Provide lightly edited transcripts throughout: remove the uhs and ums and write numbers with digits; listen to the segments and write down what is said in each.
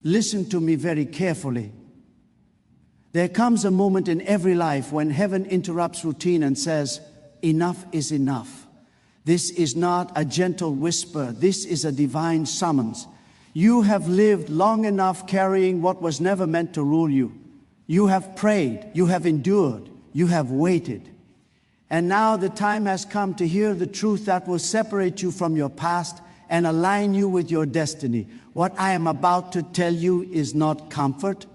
Listen to me very carefully. There comes a moment in every life when heaven interrupts routine and says, enough is enough. This is not a gentle whisper. This is a divine summons. You have lived long enough carrying what was never meant to rule you. You have prayed, you have endured, you have waited. And now the time has come to hear the truth that will separate you from your past and align you with your destiny. What I am about to tell you is not comfort.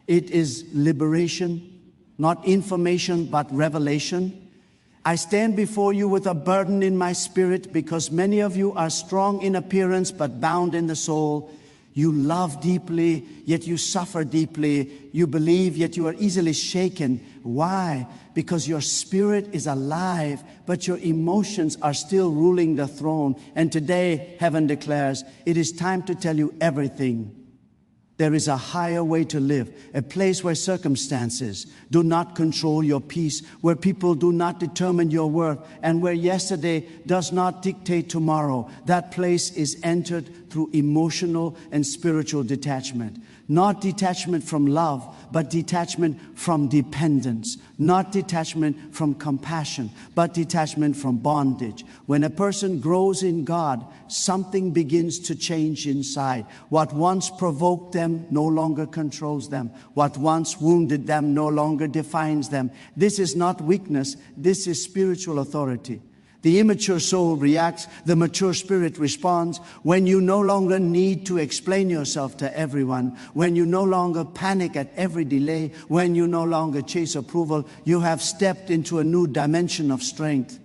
It is liberation, not information, but revelation. I stand before you with a burden in my spirit because many of you are strong in appearance but bound in the soul. You love deeply, yet you suffer deeply. You believe, yet you are easily shaken. Why? Because your spirit is alive, but your emotions are still ruling the throne. And today, heaven declares, it is time to tell you everything. There is a higher way to live, a place where circumstances do not control your peace, where people do not determine your worth, and where yesterday does not dictate tomorrow. That place is entered through emotional and spiritual detachment. Not detachment from love, but detachment from dependence. Not detachment from compassion, but detachment from bondage. When a person grows in God, something begins to change inside. What once provoked them no longer controls them. What once wounded them no longer defines them. This is not weakness, this is spiritual authority. The immature soul reacts, the mature spirit responds when you no longer need to explain yourself to everyone, when you no longer panic at every delay, when you no longer chase approval. You have stepped into a new dimension of strength.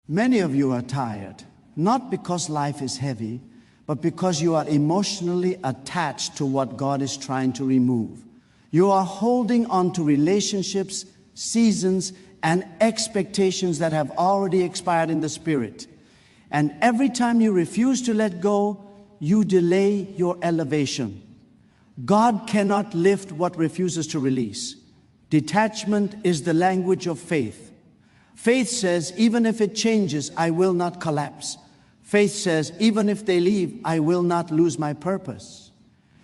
Many of you are tired, not because life is heavy, but because you are emotionally attached to what God is trying to remove. You are holding on to relationships, seasons, and expectations that have already expired in the spirit. And every time you refuse to let go, you delay your elevation. God cannot lift what refuses to release. Detachment is the language of faith. Faith says, even if it changes, I will not collapse. Faith says, even if they leave, I will not lose my purpose.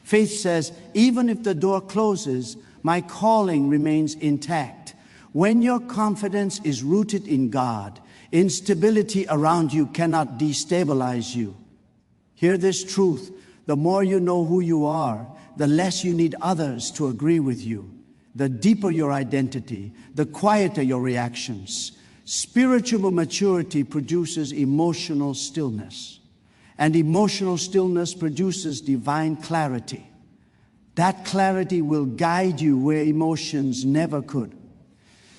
Faith says, even if the door closes, my calling remains intact. When your confidence is rooted in God, instability around you cannot destabilize you. Hear this truth. The more you know who you are, the less you need others to agree with you. The deeper your identity, the quieter your reactions. Spiritual maturity produces emotional stillness, and emotional stillness produces divine clarity. That clarity will guide you where emotions never could.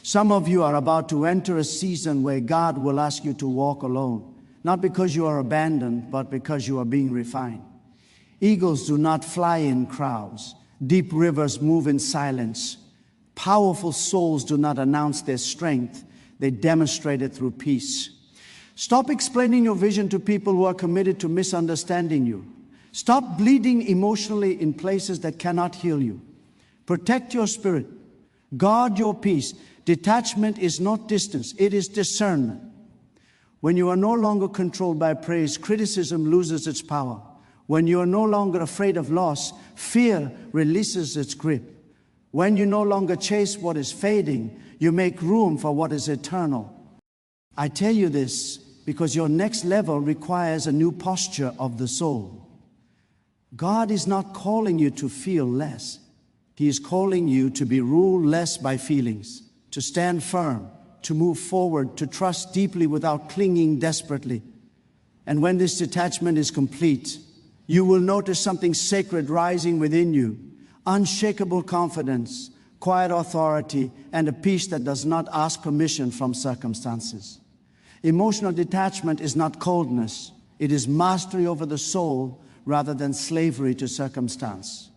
Some of you are about to enter a season where God will ask you to walk alone, not because you are abandoned, but because you are being refined. Eagles do not fly in crowds. Deep rivers move in silence. Powerful souls do not announce their strength. They demonstrate it through peace. Stop explaining your vision to people who are committed to misunderstanding you. Stop bleeding emotionally in places that cannot heal you. Protect your spirit. Guard your peace. Detachment is not distance, it is discernment. When you are no longer controlled by praise, criticism loses its power. When you are no longer afraid of loss, fear releases its grip. When you no longer chase what is fading, you make room for what is eternal. I tell you this because your next level requires a new posture of the soul. God is not calling you to feel less. He is calling you to be ruled less by feelings, to stand firm, to move forward, to trust deeply without clinging desperately. And when this detachment is complete, you will notice something sacred rising within you. Unshakable confidence, quiet authority, and a peace that does not ask permission from circumstances. Emotional detachment is not coldness. It is mastery over the soul rather than slavery to circumstance.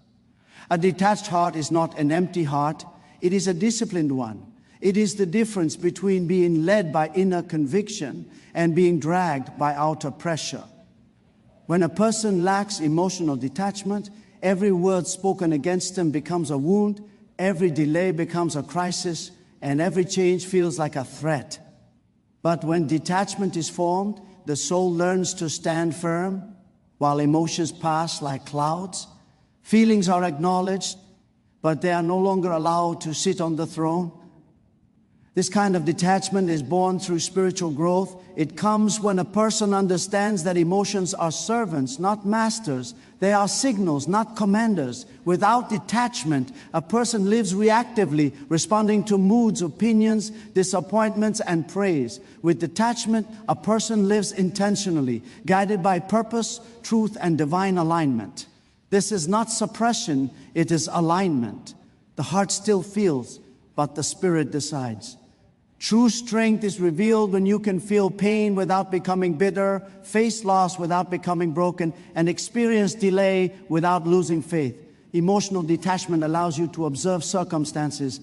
A detached heart is not an empty heart. It is a disciplined one. It is the difference between being led by inner conviction and being dragged by outer pressure. When a person lacks emotional detachment, every word spoken against them becomes a wound, every delay becomes a crisis, and every change feels like a threat. But when detachment is formed, the soul learns to stand firm while emotions pass like clouds. Feelings are acknowledged, but they are no longer allowed to sit on the throne. This kind of detachment is born through spiritual growth. It comes when a person understands that emotions are servants, not masters. They are signals, not commanders. Without detachment, a person lives reactively, responding to moods, opinions, disappointments, and praise. With detachment, a person lives intentionally, guided by purpose, truth, and divine alignment. This is not suppression, it is alignment. The heart still feels, but the spirit decides. True strength is revealed when you can feel pain without becoming bitter, face loss without becoming broken, and experience delay without losing faith. Emotional detachment allows you to observe circumstances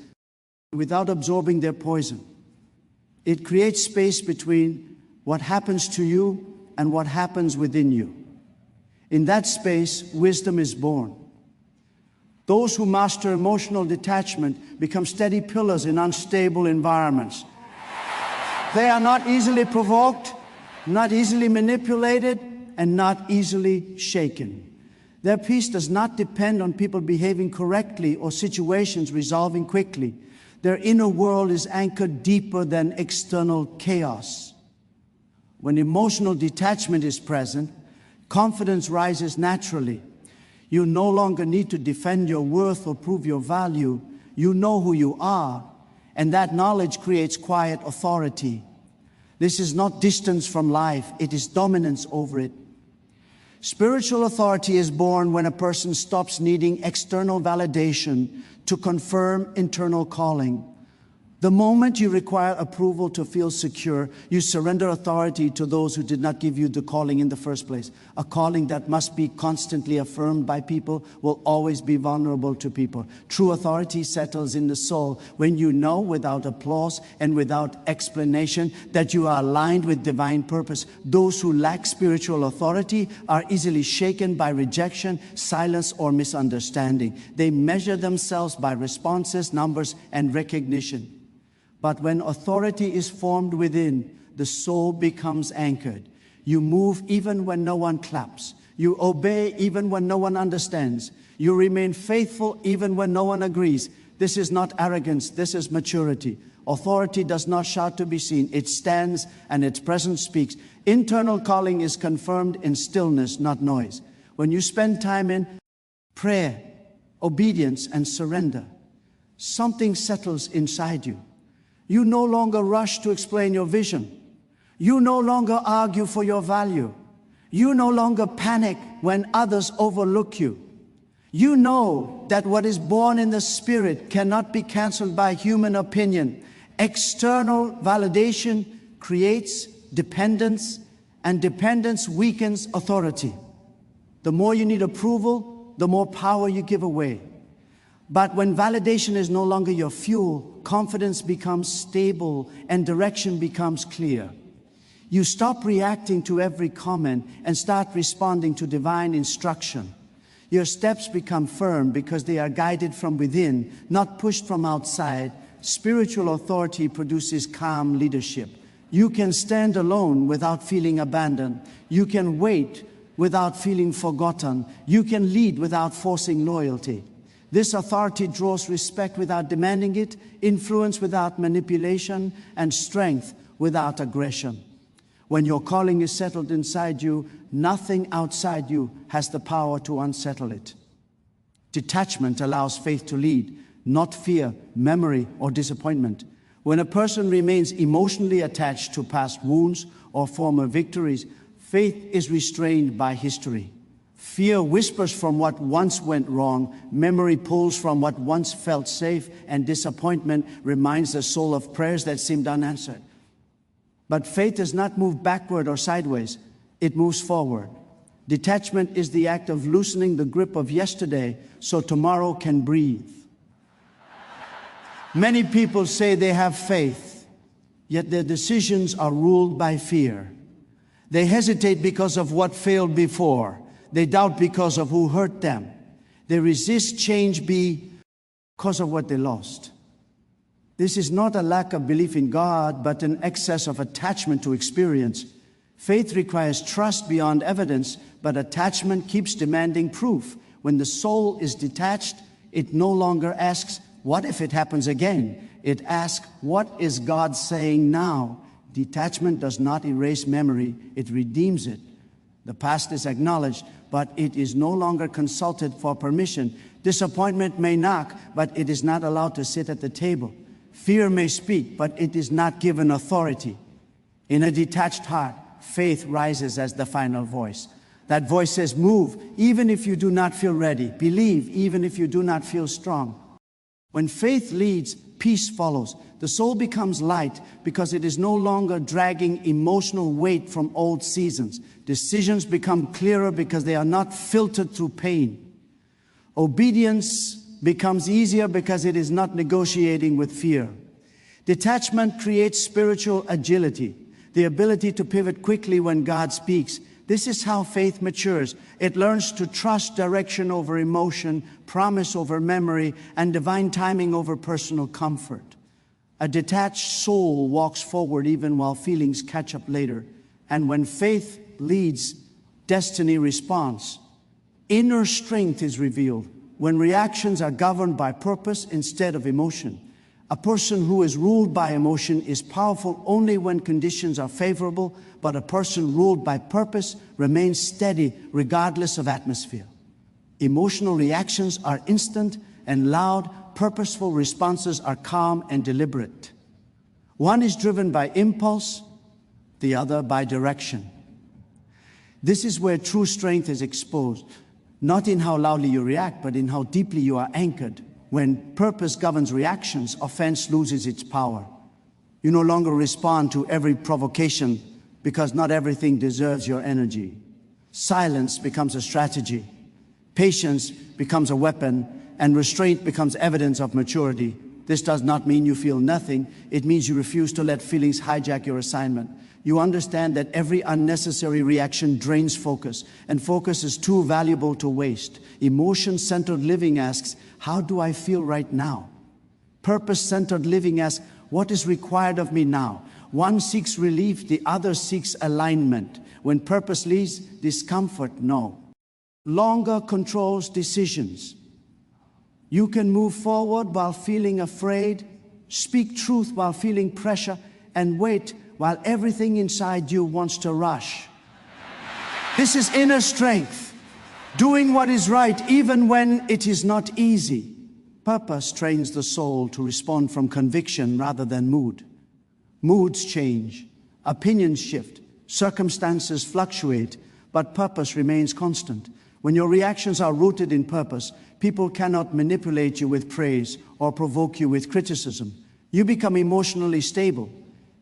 without absorbing their poison. It creates space between what happens to you and what happens within you. In that space, wisdom is born. Those who master emotional detachment become steady pillars in unstable environments. They are not easily provoked, not easily manipulated, and not easily shaken. Their peace does not depend on people behaving correctly or situations resolving quickly. Their inner world is anchored deeper than external chaos. When emotional detachment is present, confidence rises naturally. You no longer need to defend your worth or prove your value. You know who you are, and that knowledge creates quiet authority. This is not distance from life, it is dominance over it. Spiritual authority is born when a person stops needing external validation to confirm internal calling. The moment you require approval to feel secure, you surrender authority to those who did not give you the calling in the first place. A calling that must be constantly affirmed by people will always be vulnerable to people. True authority settles in the soul when you know without applause and without explanation that you are aligned with divine purpose. Those who lack spiritual authority are easily shaken by rejection, silence, or misunderstanding. They measure themselves by responses, numbers, and recognition. But when authority is formed within, the soul becomes anchored. You move even when no one claps. You obey even when no one understands. You remain faithful even when no one agrees. This is not arrogance, this is maturity. Authority does not shout to be seen. It stands and its presence speaks. Internal calling is confirmed in stillness, not noise. When you spend time in prayer, obedience, and surrender, something settles inside you. You no longer rush to explain your vision. You no longer argue for your value. You no longer panic when others overlook you. You know that what is born in the spirit cannot be canceled by human opinion. External validation creates dependence, and dependence weakens authority. The more you need approval, the more power you give away. But when validation is no longer your fuel, confidence becomes stable and direction becomes clear. You stop reacting to every comment and start responding to divine instruction. Your steps become firm because they are guided from within, not pushed from outside. Spiritual authority produces calm leadership. You can stand alone without feeling abandoned. You can wait without feeling forgotten. You can lead without forcing loyalty. This authority draws respect without demanding it, influence without manipulation, and strength without aggression. When your calling is settled inside you, nothing outside you has the power to unsettle it. Detachment allows faith to lead, not fear, memory, or disappointment. When a person remains emotionally attached to past wounds or former victories, faith is restrained by history. Fear whispers from what once went wrong, memory pulls from what once felt safe, and disappointment reminds the soul of prayers that seemed unanswered. But faith does not move backward or sideways, it moves forward. Detachment is the act of loosening the grip of yesterday so tomorrow can breathe. Many people say they have faith, yet their decisions are ruled by fear. They hesitate because of what failed before. They doubt because of who hurt them. They resist change because of what they lost. This is not a lack of belief in God, but an excess of attachment to experience. Faith requires trust beyond evidence, but attachment keeps demanding proof. When the soul is detached, it no longer asks, what if it happens again? It asks, what is God saying now? Detachment does not erase memory, it redeems it. The past is acknowledged, but it is no longer consulted for permission. Disappointment may knock, but it is not allowed to sit at the table. Fear may speak, but it is not given authority. In a detached heart, faith rises as the final voice. That voice says, move, even if you do not feel ready. Believe, even if you do not feel strong. When faith leads, peace follows. The soul becomes light because it is no longer dragging emotional weight from old seasons. Decisions become clearer because they are not filtered through pain. Obedience becomes easier because it is not negotiating with fear. Detachment creates spiritual agility, the ability to pivot quickly when God speaks. This is how faith matures. It learns to trust direction over emotion, promise over memory, and divine timing over personal comfort. A detached soul walks forward even while feelings catch up later. And when faith leads, destiny responds. Inner strength is revealed when reactions are governed by purpose instead of emotion. A person who is ruled by emotion is powerful only when conditions are favorable, but a person ruled by purpose remains steady regardless of atmosphere. Emotional reactions are instant and loud. Purposeful responses are calm and deliberate. One is driven by impulse, the other by direction. This is where true strength is exposed, not in how loudly you react, but in how deeply you are anchored. When purpose governs reactions, offense loses its power. You no longer respond to every provocation because not everything deserves your energy. Silence becomes a strategy. Patience becomes a weapon, and restraint becomes evidence of maturity. This does not mean you feel nothing. It means you refuse to let feelings hijack your assignment. You understand that every unnecessary reaction drains focus, and focus is too valuable to waste. Emotion-centered living asks, how do I feel right now? Purpose-centered living asks, what is required of me now? One seeks relief, the other seeks alignment. When purpose leads, discomfort, no. Longer controls decisions. You can move forward while feeling afraid, speak truth while feeling pressure, and wait while everything inside you wants to rush. This is inner strength, doing what is right even when it is not easy. Purpose trains the soul to respond from conviction rather than mood. Moods change, opinions shift, circumstances fluctuate, but purpose remains constant. When your reactions are rooted in purpose, people cannot manipulate you with praise or provoke you with criticism. You become emotionally stable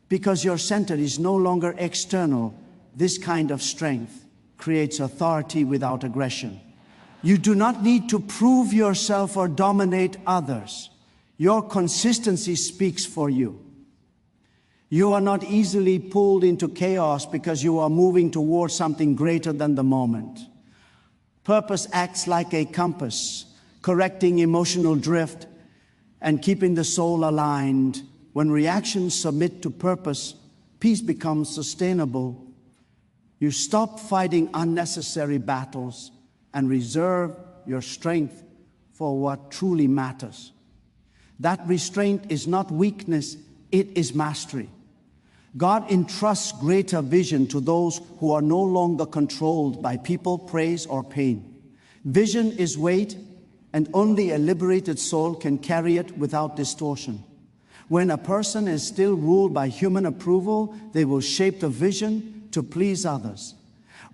because your center is no longer external. This kind of strength creates authority without aggression. You do not need to prove yourself or dominate others. Your consistency speaks for you. You are not easily pulled into chaos because you are moving towards something greater than the moment. Purpose acts like a compass, correcting emotional drift and keeping the soul aligned. When reactions submit to purpose, peace becomes sustainable. You stop fighting unnecessary battles and reserve your strength for what truly matters. That restraint is not weakness, it is mastery. God entrusts greater vision to those who are no longer controlled by people, praise, or pain. Vision is weight, and only a liberated soul can carry it without distortion. When a person is still ruled by human approval, they will shape the vision to please others.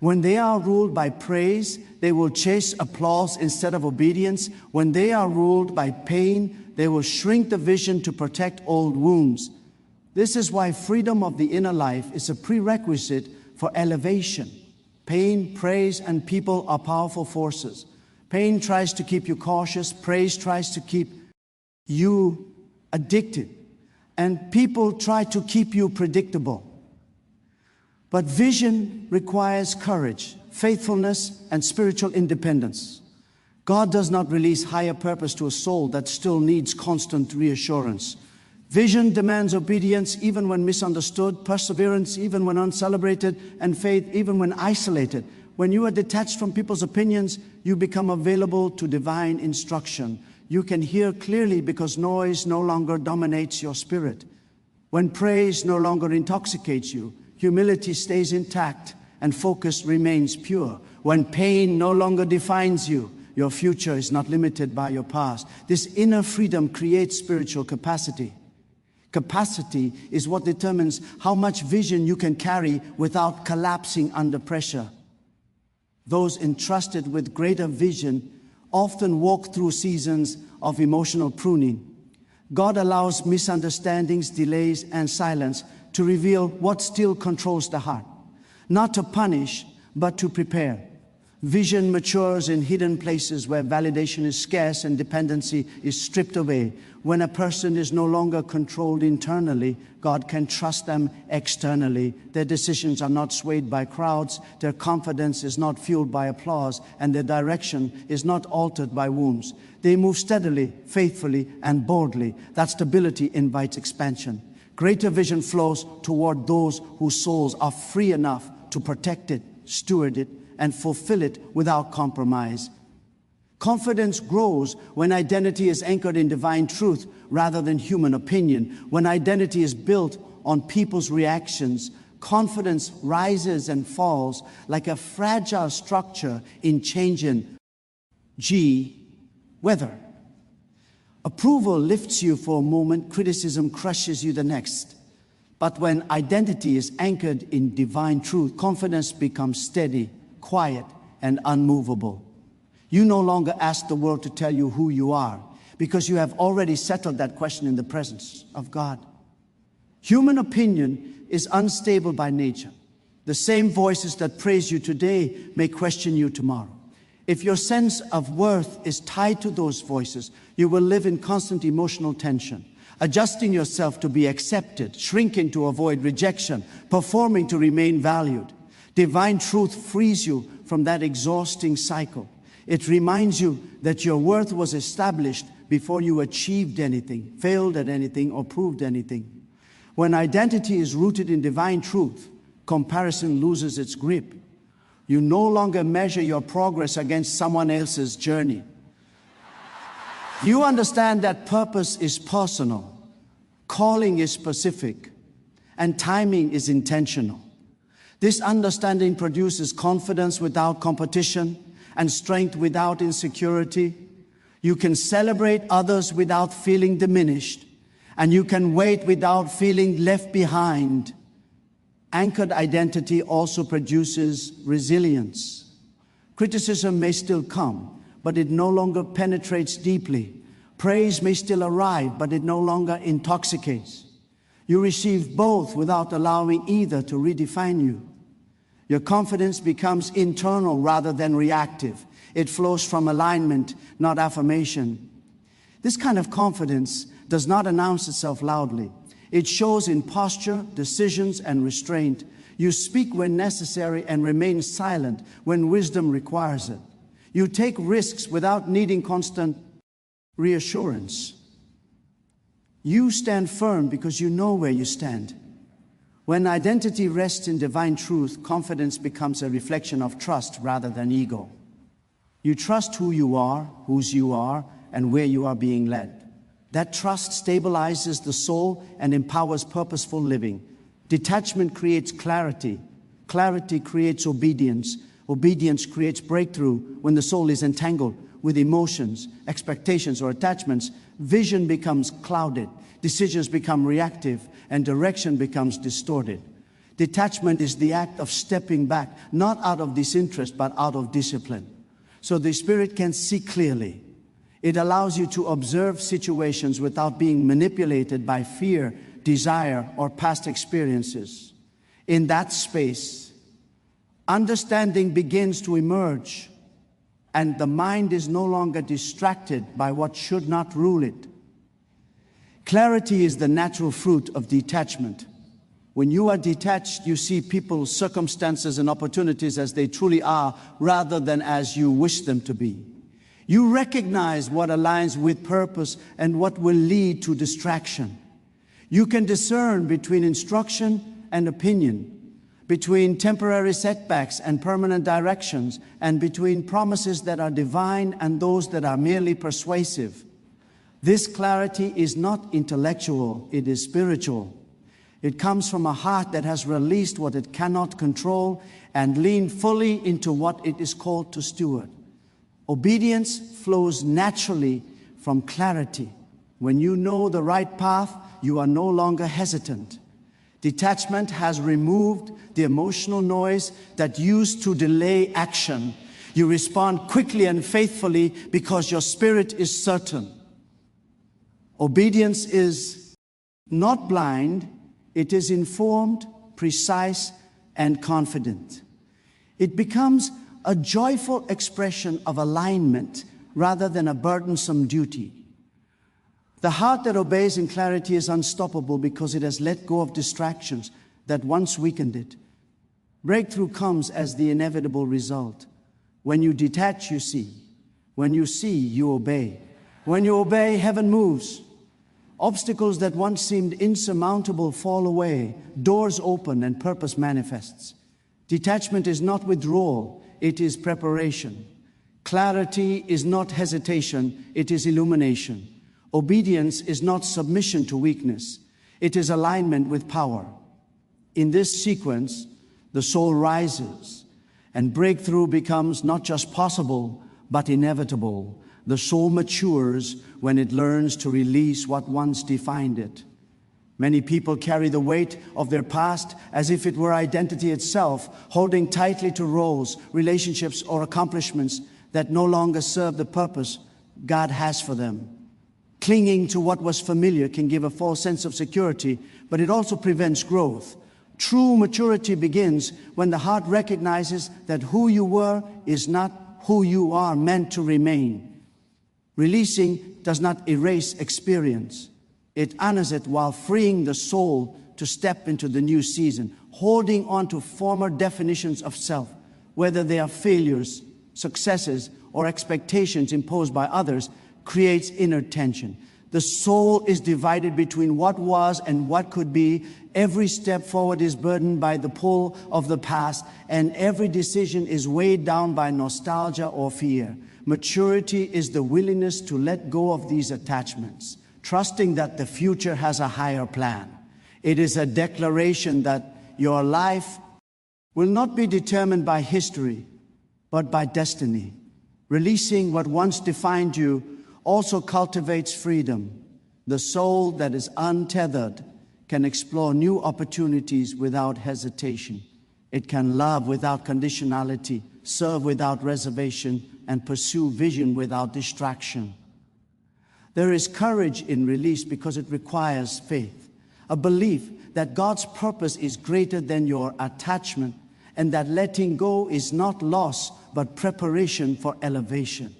When they are ruled by praise, they will chase applause instead of obedience. When they are ruled by pain, they will shrink the vision to protect old wounds. This is why freedom of the inner life is a prerequisite for elevation. Pain, praise, and people are powerful forces. Pain tries to keep you cautious. Praise tries to keep you addicted. And people try to keep you predictable. But vision requires courage, faithfulness, and spiritual independence. God does not release higher purpose to a soul that still needs constant reassurance. Vision demands obedience even when misunderstood, perseverance even when uncelebrated, and faith even when isolated. When you are detached from people's opinions, you become available to divine instruction. You can hear clearly because noise no longer dominates your spirit. When praise no longer intoxicates you, humility stays intact and focus remains pure. When pain no longer defines you, your future is not limited by your past. This inner freedom creates spiritual capacity. Capacity is what determines how much vision you can carry without collapsing under pressure. Those entrusted with greater vision often walk through seasons of emotional pruning. God allows misunderstandings, delays, and silence to reveal what still controls the heart. Not to punish, but to prepare. Vision matures in hidden places where validation is scarce and dependency is stripped away. When a person is no longer controlled internally, God can trust them externally. Their decisions are not swayed by crowds, their confidence is not fueled by applause, and their direction is not altered by wounds. They move steadily, faithfully, and boldly. That stability invites expansion. Greater vision flows toward those whose souls are free enough to protect it, steward it, and fulfill it without compromise. Confidence grows when identity is anchored in divine truth rather than human opinion. When identity is built on people's reactions, confidence rises and falls like a fragile structure in changing weather. Approval lifts you for a moment, criticism crushes you the next. But when identity is anchored in divine truth, confidence becomes steady, quiet, and unmovable. You no longer ask the world to tell you who you are because you have already settled that question in the presence of God. Human opinion is unstable by nature. The same voices that praise you today may question you tomorrow. If your sense of worth is tied to those voices, you will live in constant emotional tension, adjusting yourself to be accepted, shrinking to avoid rejection, performing to remain valued. Divine truth frees you from that exhausting cycle. It reminds you that your worth was established before you achieved anything, failed at anything, or proved anything. When identity is rooted in divine truth, comparison loses its grip. You no longer measure your progress against someone else's journey. You understand that purpose is personal, calling is specific, and timing is intentional. This understanding produces confidence without competition and strength without insecurity. You can celebrate others without feeling diminished, and you can wait without feeling left behind. Anchored identity also produces resilience. Criticism may still come, but it no longer penetrates deeply. Praise may still arrive, but it no longer intoxicates. You receive both without allowing either to redefine you. Your confidence becomes internal rather than reactive. It flows from alignment, not affirmation. This kind of confidence does not announce itself loudly. It shows in posture, decisions, and restraint. You speak when necessary and remain silent when wisdom requires it. You take risks without needing constant reassurance. You stand firm because you know where you stand. When identity rests in divine truth, confidence becomes a reflection of trust rather than ego. You trust who you are, whose you are, and where you are being led. That trust stabilizes the soul and empowers purposeful living. Detachment creates clarity. Clarity creates obedience. Obedience creates breakthrough. When the soul is entangled with emotions, expectations, or attachments, vision becomes clouded, decisions become reactive, and direction becomes distorted. Detachment is the act of stepping back, not out of disinterest, but out of discipline. So the spirit can see clearly. It allows you to observe situations without being manipulated by fear, desire, or past experiences. In that space, understanding begins to emerge, and the mind is no longer distracted by what should not rule it. Clarity is the natural fruit of detachment. When you are detached, you see people, circumstances, and opportunities as they truly are, rather than as you wish them to be. You recognize what aligns with purpose and what will lead to distraction. You can discern between instruction and opinion, between temporary setbacks and permanent directions, and between promises that are divine and those that are merely persuasive. This clarity is not intellectual, it is spiritual. It comes from a heart that has released what it cannot control and leaned fully into what it is called to steward. Obedience flows naturally from clarity. When you know the right path, you are no longer hesitant. Detachment has removed the emotional noise that used to delay action. You respond quickly and faithfully because your spirit is certain. Obedience is not blind, it is informed, precise, and confident. It becomes a joyful expression of alignment rather than a burdensome duty. The heart that obeys in clarity is unstoppable because it has let go of distractions that once weakened it. Breakthrough comes as the inevitable result. When you detach, you see. When you see, you obey. When you obey, heaven moves. Obstacles that once seemed insurmountable fall away. Doors open and purpose manifests. Detachment is not withdrawal, it is preparation. Clarity is not hesitation, it is illumination. Obedience is not submission to weakness, it is alignment with power. In this sequence, the soul rises, and breakthrough becomes not just possible, but inevitable. The soul matures when it learns to release what once defined it. Many people carry the weight of their past as if it were identity itself, holding tightly to roles, relationships, or accomplishments that no longer serve the purpose God has for them. Clinging to what was familiar can give a false sense of security, but it also prevents growth. True maturity begins when the heart recognizes that who you were is not who you are meant to remain. Releasing does not erase experience. It honors it while freeing the soul to step into the new season. Holding on to former definitions of self, whether they are failures, successes, or expectations imposed by others, creates inner tension. The soul is divided between what was and what could be. Every step forward is burdened by the pull of the past, and every decision is weighed down by nostalgia or fear. Maturity is the willingness to let go of these attachments, trusting that the future has a higher plan. It is a declaration that your life will not be determined by history, but by destiny. Releasing what once defined you also cultivates freedom. The soul that is untethered can explore new opportunities without hesitation. It can love without conditionality, serve without reservation, and pursue vision without distraction. There is courage in release because it requires faith, a belief that God's purpose is greater than your attachment, and that letting go is not loss, but preparation for elevation.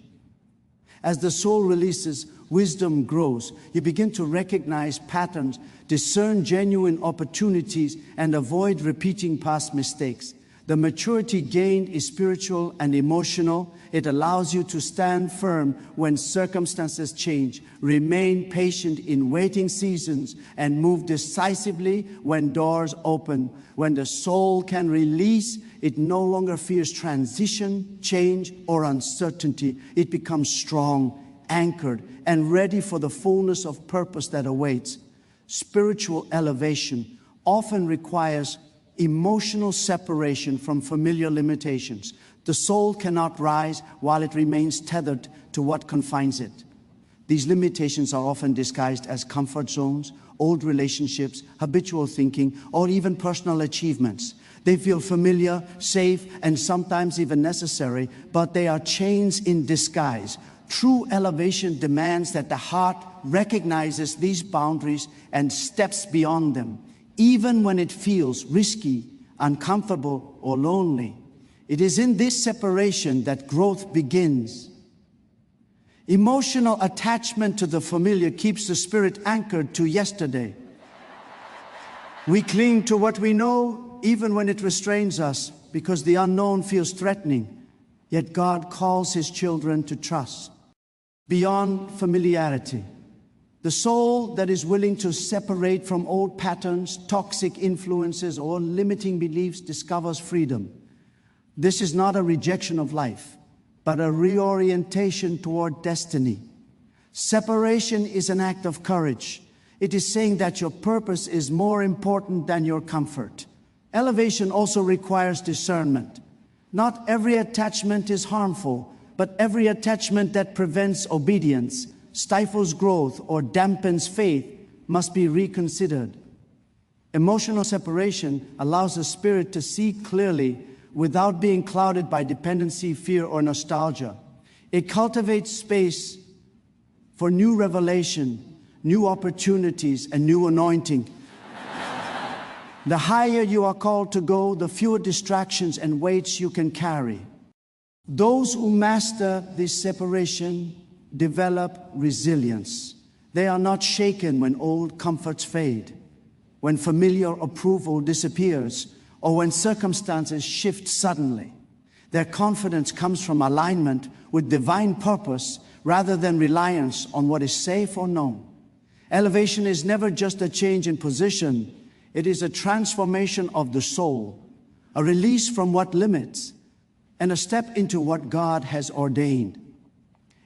As the soul releases, wisdom grows. You begin to recognize patterns, discern genuine opportunities, and avoid repeating past mistakes. The maturity gained is spiritual and emotional. It allows you to stand firm when circumstances change, remain patient in waiting seasons, and move decisively when doors open. When the soul can release, it no longer fears transition, change, or uncertainty. It becomes strong, anchored, and ready for the fullness of purpose that awaits. Spiritual elevation often requires emotional separation from familiar limitations. The soul cannot rise while it remains tethered to what confines it. These limitations are often disguised as comfort zones, old relationships, habitual thinking, or even personal achievements. They feel familiar, safe, and sometimes even necessary, but they are chains in disguise. True elevation demands that the heart recognizes these boundaries and steps beyond them, even when it feels risky, uncomfortable, or lonely. It is in this separation that growth begins. Emotional attachment to the familiar keeps the spirit anchored to yesterday. We cling to what we know, even when it restrains us, because the unknown feels threatening. Yet God calls His children to trust beyond familiarity. The soul that is willing to separate from old patterns, toxic influences, or limiting beliefs discovers freedom. This is not a rejection of life, but a reorientation toward destiny. Separation is an act of courage. It is saying that your purpose is more important than your comfort. Elevation also requires discernment. Not every attachment is harmful, but every attachment that prevents obedience, stifles growth, or dampens faith must be reconsidered. Emotional separation allows the spirit to see clearly without being clouded by dependency, fear, or nostalgia. It cultivates space for new revelation, new opportunities, and new anointing. The higher you are called to go, the fewer distractions and weights you can carry. Those who master this separation develop resilience. They are not shaken when old comforts fade, when familiar approval disappears, or when circumstances shift suddenly. Their confidence comes from alignment with divine purpose rather than reliance on what is safe or known. Elevation is never just a change in position. It is a transformation of the soul, a release from what limits, and a step into what God has ordained.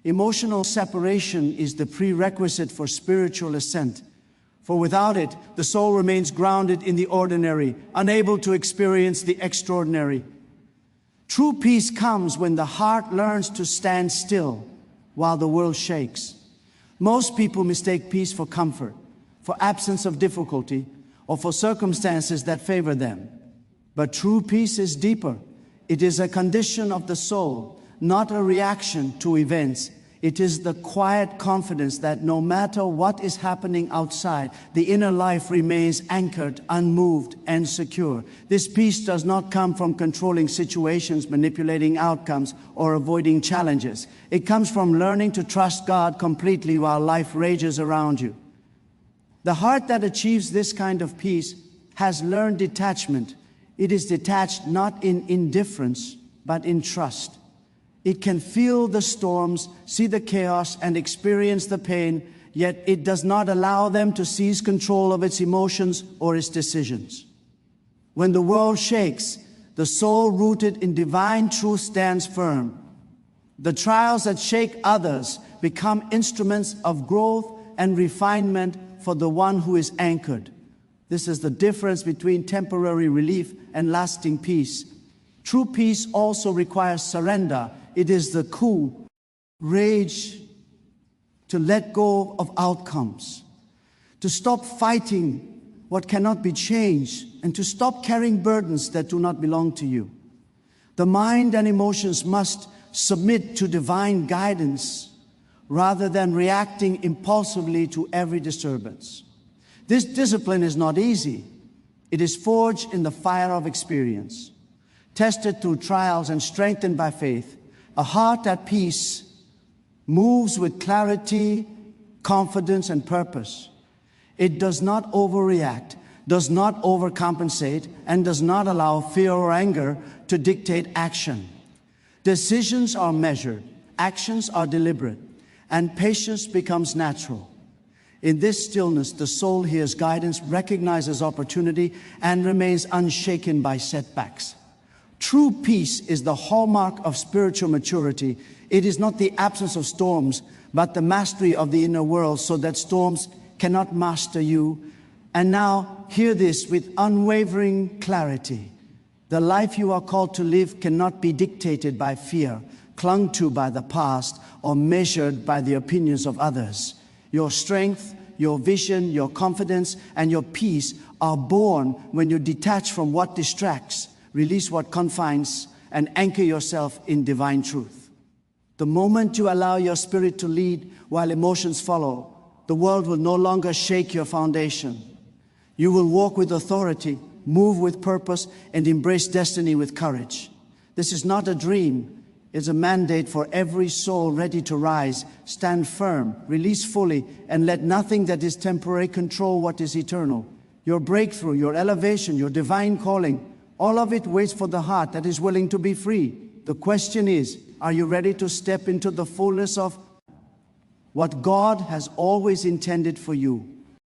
Emotional separation is the prerequisite for spiritual ascent, for without it, the soul remains grounded in the ordinary, unable to experience the extraordinary. True peace comes when the heart learns to stand still while the world shakes. Most people mistake peace for comfort, for absence of difficulty, or for circumstances that favor them. But true peace is deeper. It is a condition of the soul, not a reaction to events. It is the quiet confidence that no matter what is happening outside, the inner life remains anchored, unmoved, and secure. This peace does not come from controlling situations, manipulating outcomes, or avoiding challenges. It comes from learning to trust God completely while life rages around you. The heart that achieves this kind of peace has learned detachment. It is detached not in indifference, but in trust. It can feel the storms, see the chaos, and experience the pain, yet it does not allow them to seize control of its emotions or its decisions. When the world shakes, the soul rooted in divine truth stands firm. The trials that shake others become instruments of growth and refinement for the one who is anchored. This is the difference between temporary relief and lasting peace. True peace also requires surrender. It is the cool rage to let go of outcomes, to stop fighting what cannot be changed, and to stop carrying burdens that do not belong to you. The mind and emotions must submit to divine guidance rather than reacting impulsively to every disturbance. This discipline is not easy. It is forged in the fire of experience, tested through trials and strengthened by faith. A heart at peace moves with clarity, confidence, and purpose. It does not overreact, does not overcompensate, and does not allow fear or anger to dictate action. Decisions are measured, actions are deliberate, and patience becomes natural. In this stillness, the soul hears guidance, recognizes opportunity, and remains unshaken by setbacks. True peace is the hallmark of spiritual maturity. It is not the absence of storms, but the mastery of the inner world so that storms cannot master you. And now, hear this with unwavering clarity. The life you are called to live cannot be dictated by fear, clung to by the past, or measured by the opinions of others. Your strength, your vision, your confidence, and your peace are born when you detach from what distracts, release what confines, and anchor yourself in divine truth. The moment you allow your spirit to lead while emotions follow, the world will no longer shake your foundation. You will walk with authority, move with purpose, and embrace destiny with courage. This is not a dream. It's a mandate for every soul ready to rise. Stand firm, release fully, and let nothing that is temporary control what is eternal. Your breakthrough, your elevation, your divine calling, all of it waits for the heart that is willing to be free. The question is, are you ready to step into the fullness of what God has always intended for you.